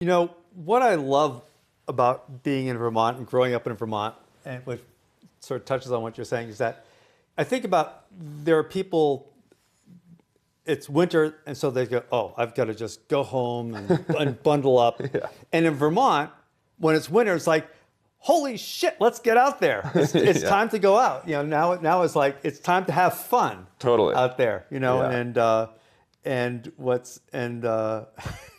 You know, what I love about being in Vermont and growing up in Vermont, and which sort of touches on what you're saying, is that I think about there are people, it's winter, and so they go, oh, I've got to just go home and bundle up. Yeah. And in Vermont, when it's winter, it's like, holy shit, let's get out there. It's Yeah. time to go out. You know, now it's like, it's time to have fun Totally. out there, you know, Yeah. and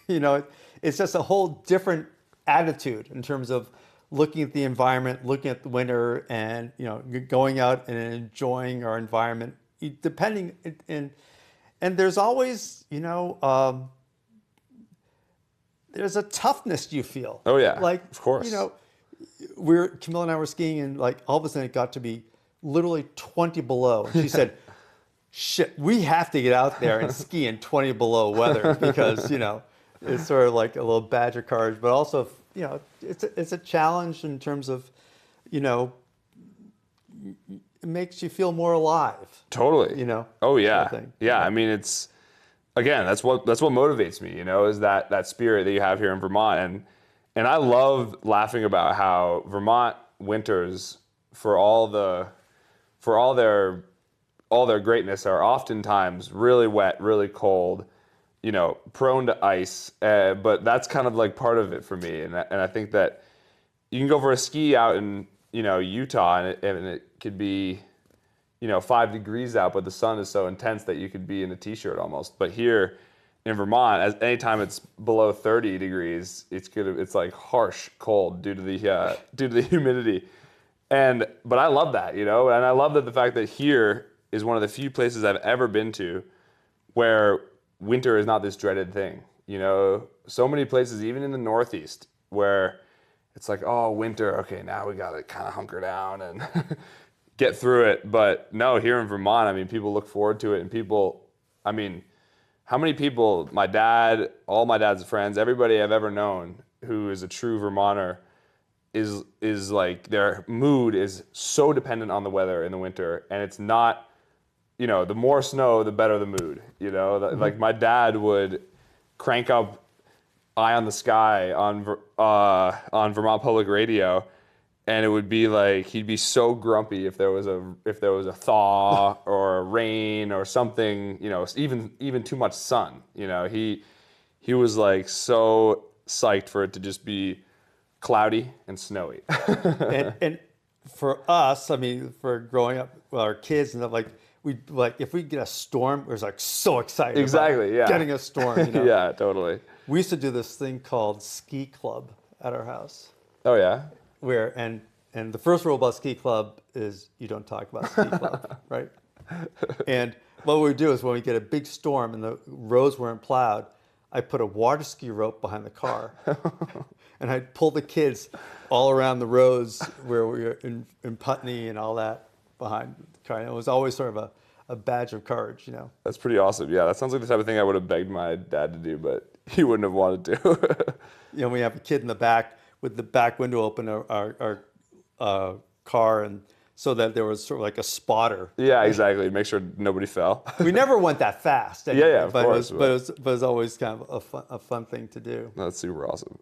you know, it's just a whole different attitude in terms of looking at the environment, looking at the winter, and you know, going out and enjoying our environment. Depending, and there's always, you know, there's a toughness you feel. Oh yeah, like of course. You know, Camille and I were skiing, and like all of a sudden it got to be literally 20 below. And she said, shit, we have to get out there and ski in 20 below weather because, you know, it's sort of like a little badge of courage, but also, you know, it's a challenge in terms of, you know, it makes you feel more alive. Totally. You know? Oh yeah. Sort of thing. Yeah. I mean, it's, again, that's what motivates me, you know, is that spirit that you have here in Vermont. And I love laughing about how Vermont winters, for all their greatness, are oftentimes really wet, really cold, you know, prone to ice. But that's kind of like part of it for me. And I think that you can go for a ski out in, you know, Utah, and it could be, you know, 5 degrees out, but the sun is so intense that you could be in a t-shirt almost. But here in Vermont, anytime it's below 30 degrees, it's like harsh cold due to the humidity. But I love that, you know, and I love that the fact that here is one of the few places I've ever been to where winter is not this dreaded thing. You know, so many places, even in the Northeast, where it's like, oh, winter, okay, now we got to kind of hunker down and get through it. But no, here in Vermont, I mean, people look forward to it, and I mean, how many people, my dad, all my dad's friends, everybody I've ever known who is a true Vermonter is like, their mood is so dependent on the weather in the winter, and it's not, you know, the more snow, the better the mood, you know? Like my dad would crank up Eye on the Sky on Vermont Public Radio, and it would be like, he'd be so grumpy if there was a thaw or a rain or something, you know, even too much sun, you know. He was like so psyched for it to just be cloudy and snowy. and for us, I mean, for growing up with our kids and stuff, like, if we get a storm, we're like so excited Exactly, about yeah. getting a storm, you know? Yeah, totally. We used to do this thing called ski club at our house. Oh yeah? And the first rule about ski club is you don't talk about ski club, right? And what we would do is when we get a big storm and the roads weren't plowed, I put a water ski rope behind the car, and I'd pull the kids all around the roads where we were in Putney and all that behind the car. And it was always sort of a badge of courage, you know. That's pretty awesome. Yeah, that sounds like the type of thing I would have begged my dad to do, but he wouldn't have wanted to. You know, we have a kid in the back with the back window open, our car, and so that there was sort of like a spotter. Yeah, exactly. Make sure nobody fell. We never went that fast. Anyway, Yeah, of course. But it was always kind of a fun thing to do. That's super awesome.